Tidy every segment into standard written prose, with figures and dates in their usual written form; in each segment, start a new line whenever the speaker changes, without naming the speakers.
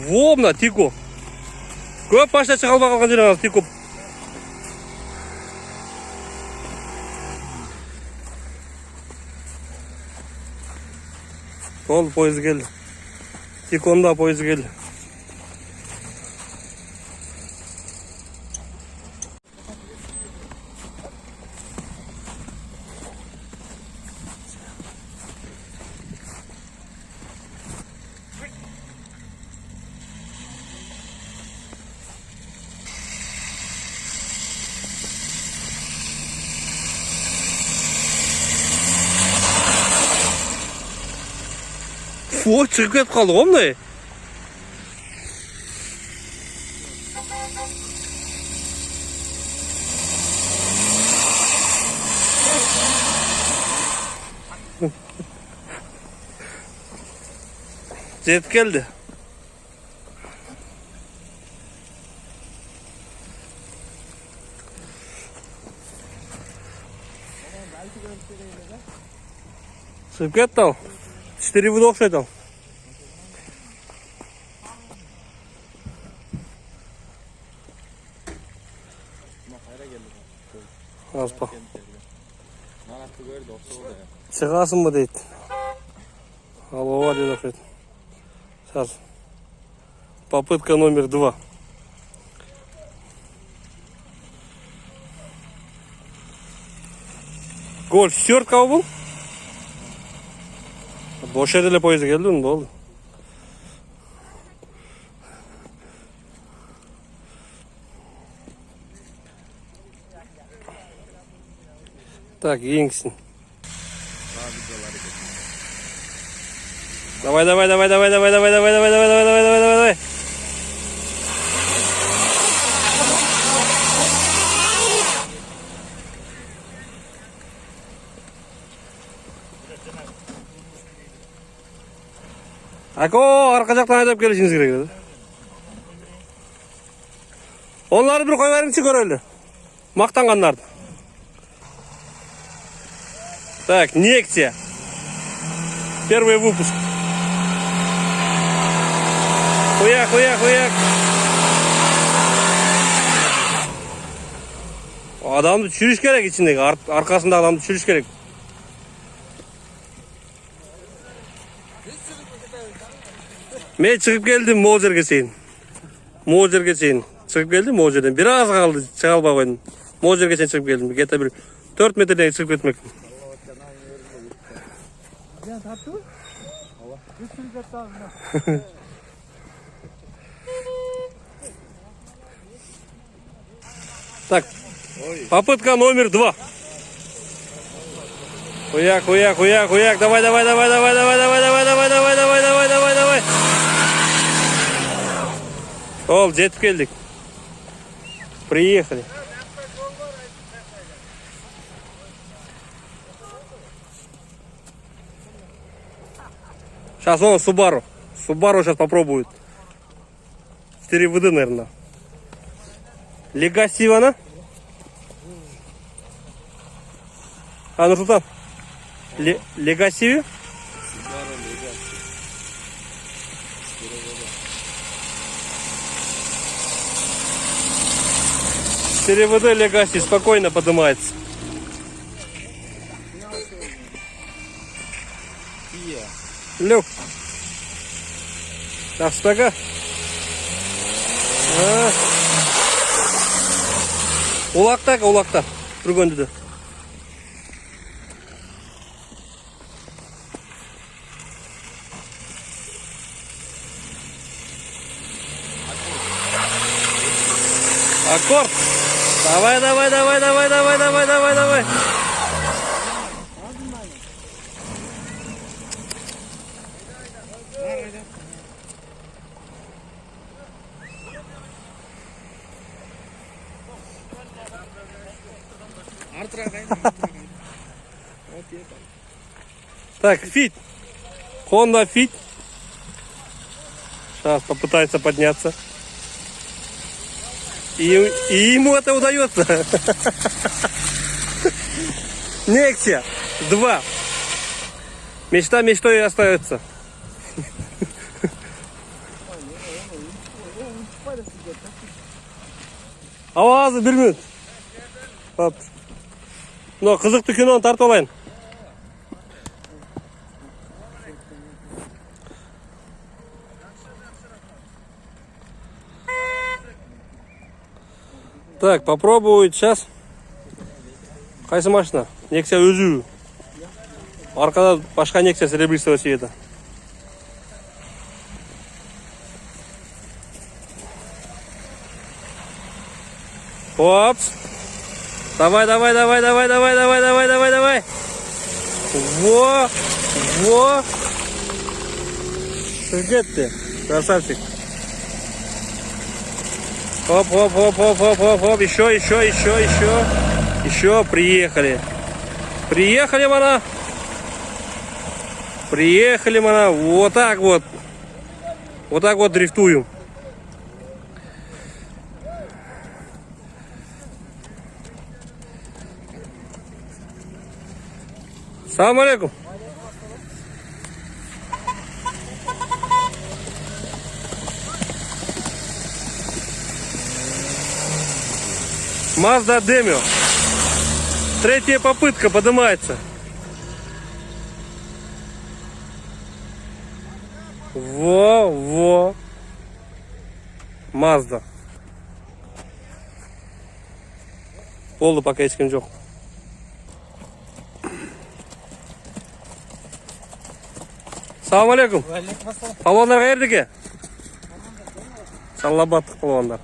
Во, мына тико. Көп машина шыға албай қалған жерге тико. Ол пойыз келді. Тиконда пойыз келді. О, шығып кетіп қалды ғой мындай. Жетіп келді. Шығып кетті ау. 4 бұда оқшайды ау. Аспа. Шығасың ба дейді. Ал оға деді оқшайды. Сейчас. Попытка номер 2. Гольф 4 кау бұл? Бош еділі пойызы келді, болды. Так, еңкісін. Давай. Ако, арқа жақтан айдап келішіңіз керек еді. Онларды бір қой беріңші көрелі. Мақтанғандарды. Так, Нексия. Первый выпуск. Хуяк. Адамды түсіріш керек ішіндегі. Арқасында адамды түсіріш керек. Мен шығып келдім мол жерге сейін. Шығып келдім мол жерден. Bir аз қалды шыға албай қойдым. Мол жерге сейін шығып келдім. Где-то бір 4 метрден шығып кетмекпін. Так, попытка номер 2. Хуяк. Давай. Ол, жетіп келдік. Приехали. Сейчас он Subaru. Subaru сейчас попробует. 4 воды, наверное. Legacy она? А, ну что там? Legacy? 4 воды Legacy спокойно поднимается. Люк. Так, стага. Улақта. Тұргенді де. Аккорд. Давай. Так, Fit. Honda Fit. Сейчас попытается подняться. И ему это удается. Nexia 2. Мечта мечтой и остается. Авазы 1 минут. Hop. No, қызықты киноны тартып алайын. Так, попробую сейчас. Қайсы машина? Nexia өзі. Арқада башқа Nexia серебристого цвета. Опс. Давай. Во. Где ты? Красавчик. Хоп. Еще. Приехали, мана. Вот так вот дрифтуем. Салам алейкум. Mazda Demio. 3-я попытка поднимается. Во. Mazda. Болды пока ешкім жоқ. Салам алейкум. Палуандар қайердеке? Салабаттық палуандар.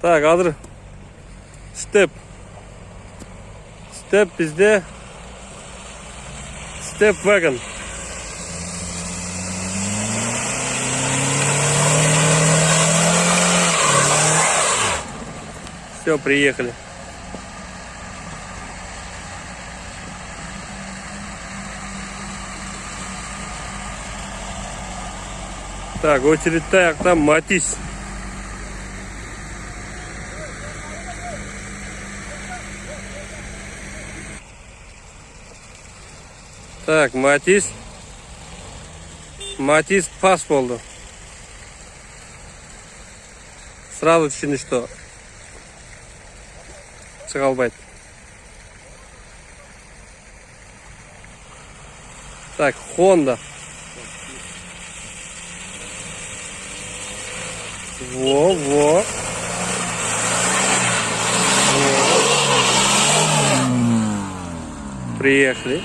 Так, азыр степ бізде степ вагон. Все, приехали. Так, очередь так, там Матис. Так, Матис пас болды. Сразу түсінді, что шығалбайды. Так, Honda. Во. Приехали.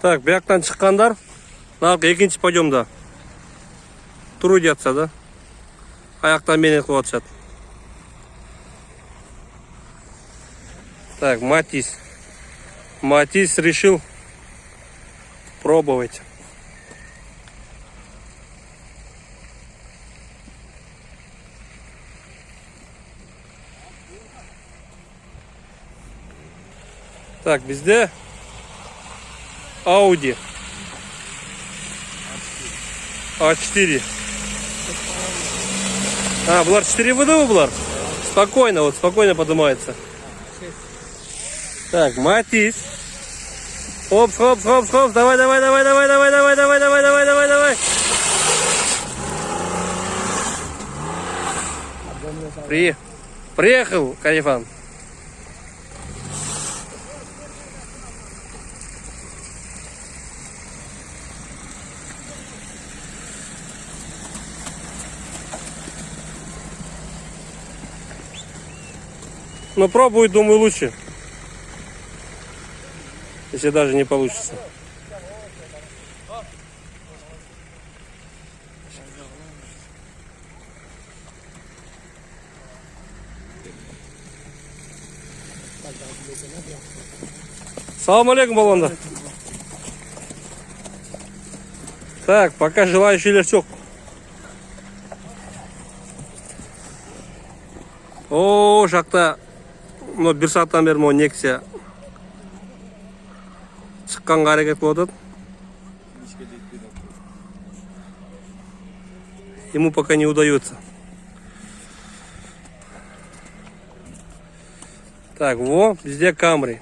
Так, бияқтан шыққандар, нарқы екінші подъемда тұру жатса да, аяқтан менен қылып атышат. Так, Матис решил пробовать. Так, бізде Audi A4. Бұлар 4 ВДВ бұлар. Спокойно поднимается. Так, Матис. Хоп. Давай. Приехал, Калифан. Но пробую, думаю, лучше. Если даже не получится. Салам алейкум, балонда. Так, пока желающий легчок. О, жақта. Но бір сағаттан бері мына Nexia шыққанға әрекет болып жатыр. ему пока не удается. Так, во, везде Камри.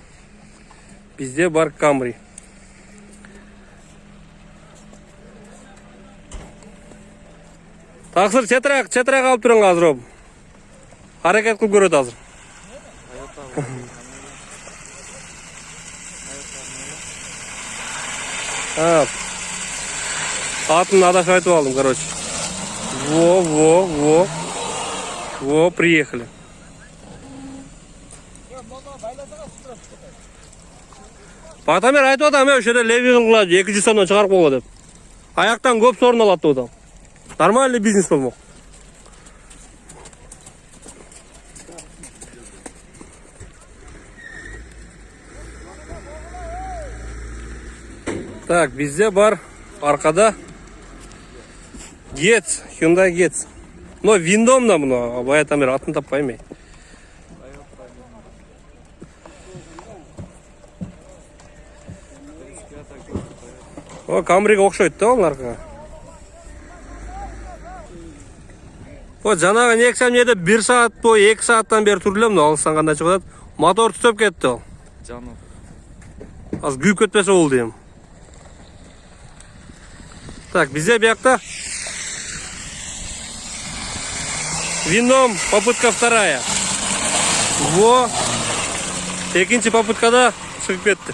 Везде бар Камри. Тақсыр, четірақ алып тұрың қазір об. Харекет қылып көреді азыр. Атын адаш айтып алдым, короче. Во, приехали. Батамер айтып отам, өш жерде леви қылады, 200 сомнан шығарып қойға деп. Аяқтан көп сорын алады одан. Нормальный бизнес болмақ. Так, bizde бар arkada Getz, Hyundai Getz. Но Виндом да мұны, Баятамер атын таппаймай. О, Камриге оқшайды да оларға. О, жаңағы нексам неде 1 саат бойы 2 сааттан бері түрлем, алыстан қандай шығады. Мотор түтіп кетті ол.
Жану.
Аз күйіп кетпесе ол деймін. Так, бізде бияқта Виндом, попытка вторая. Во, екінші попыткада шығып кетті.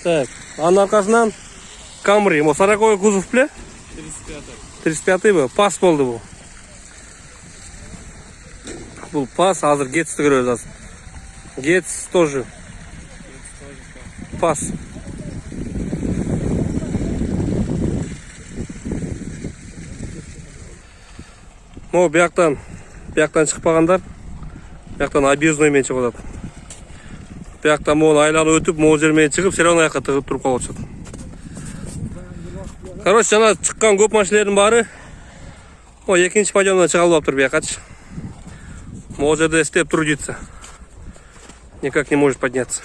Так, аның арқасынан Камри, 40 кузов пле? 35 бұл, пас болды бұл. Бұл пас, азыр Гетсті көреді азыр. Гетс тоже. Пас. О, бияқтан шықпағандар. Бияқтан объездноймен шығып отады. Бияқтан моғын айланы өтіп, моғы жермен шығып, серон аяққа тығып тұрып қалып жатады. Короче, жана шыққан көп машинелердің бары о, екінші подъемдан шығалып алып тұр бияқач. Моғы жерде істеп трудится. Никак не может подняться.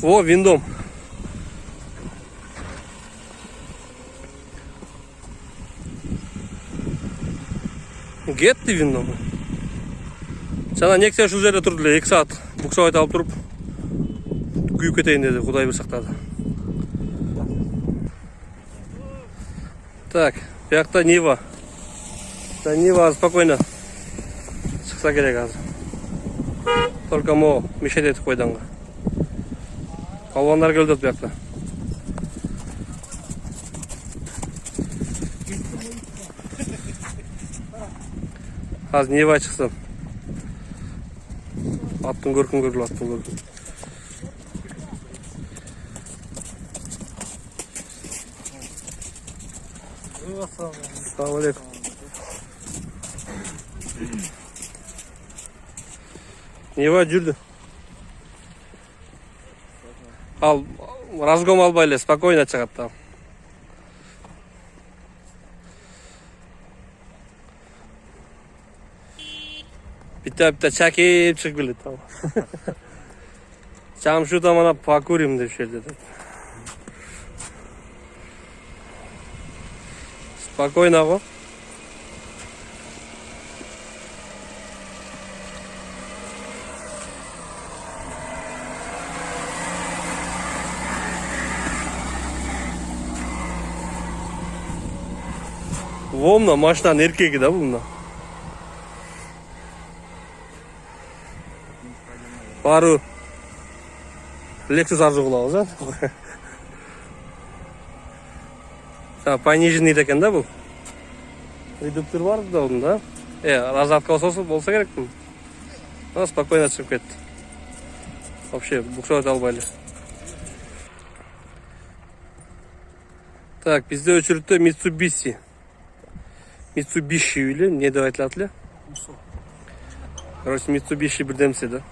О, Виндом. Кетті Виндом. Жана Нексия ушул жерде турду эле 2 саат буксовать алып туруп күйүп кетейин деди, Кудай бир сактады. Так, бияқта Нива. Да, Нива спокойно шықса керек азыр. Только мо мешать етіп қойданға. Палвандар келді бияқта. Аз Нива шықсын. Аттың көркін көргіл, аттың көркін. Ассаламу алейкум. Нива жүрді. Ал, разгом албайлы, спокойно шығады. Бита чакеп шығып келеді. Чамшу там ана покурим деп шелді. Спокойно го. Вомна машина еркегі да бұл мына. Бару Lexus арзу қылауыз, пониженный екен да бұл. Редуктор бар да оның да. Разатка болса керек. Спокойно шығып кетті. Вообще буксовать албайлы. Так, бізде өчірітті Mitsubishi. Mitsubishi үйлі, не деп айтылатылы? Короче, Mitsubishi бірдемсе да.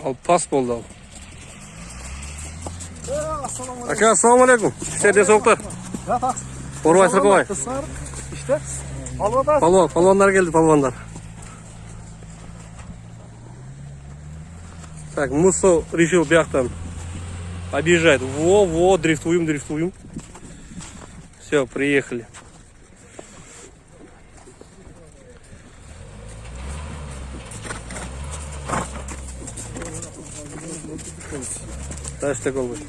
Ал пас болды ал. Ака, ассаламу алейкум. Іштерде соқтар. Орбай сырқылай.
işte. Almadan.
Palvanlar geldi, palvanlar. Так, Мусо решил бяхтан объезжать. Во, дрифтуем. Все, приехали. Дальше такой будет.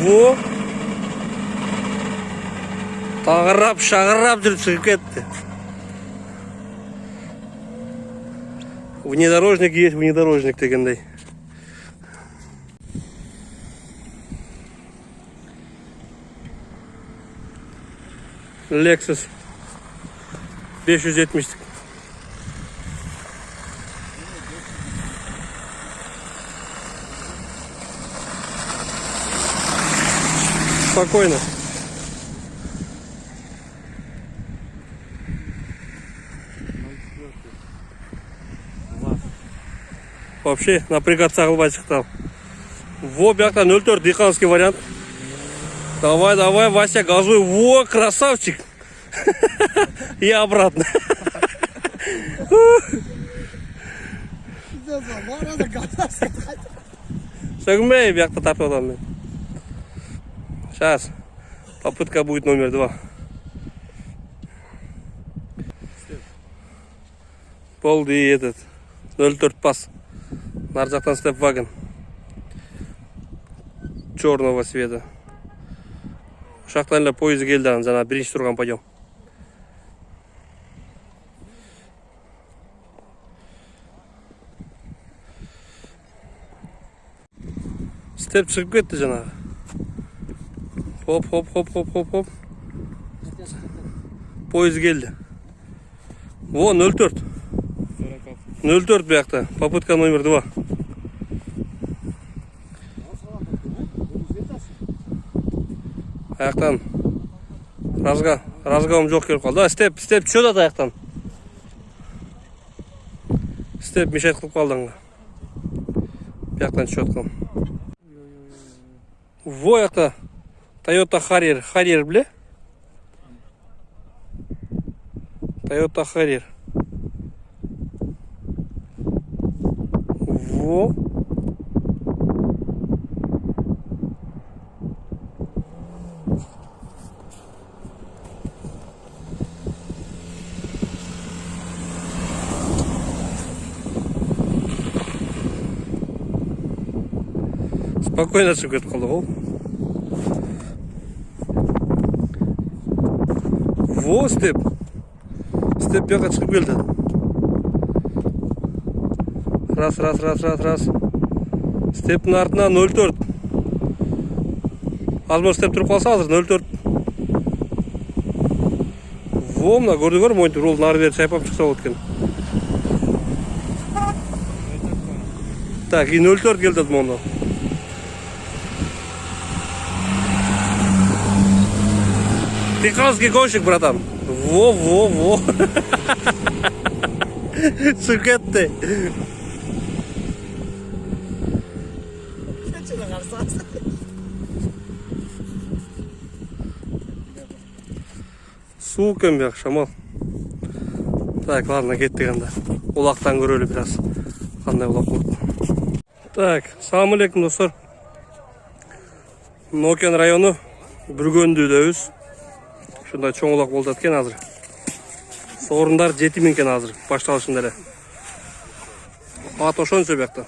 Во! Тағырап, шағырап жүріп шығып кетті. Внедорожник есть, внедорожник дегендей. Lexus 570. Спокойно. Вообще напрягаться қылбай шықты. Во, бяқта 04 диханский вариант. Давай, Вася, газуй. Во, красавчик. И обратно. Согмей, бяқта тартудан мен. Сейчас попытка будет номер 2. Полди этот 04 пас. Наржақтан степ-ваген. Черного цвета. Шақтан поезд келді, жаңа бірінші тұрған подъем. Степ шығып кетті жаңағы. Хоп. Поезд келді. Во, 04. 04 бияқта. Попытка номер 2. Аяқтан разгауым жоқ келіп қалды. Степ түседі аты аяқтан. Степ мешайт қылып қалдыңға. Бияқтан түседі қалым. Во, аяқта Toyota Harrier біле? Toyota Harrier. Во. Спокойно шығып кетіп қалды ғой. Во, степ бияққа шығып келді. Раз. Стептің артына 04. Азмыр степ тұрып қалса азыр 04. Во, мына көрдіңдер монитор ол нары бері шайпап шықса болды екен. Так, и 04 келді монда. Техасский гонщик, братан. Во. Шығып кетті. Суық екен бияқ, шамал. Так, ладно, кеттік анда. Олақтан көрелі біраз. Қандай олақ болды. Так, салам алейкум, достар. Нокен районы Бүргөнді дөз. Шундай чоң олақ болды аткен азыр. Сорындар жеті менкен азыр. Башталышында әлі. Ат ошон сөбекті.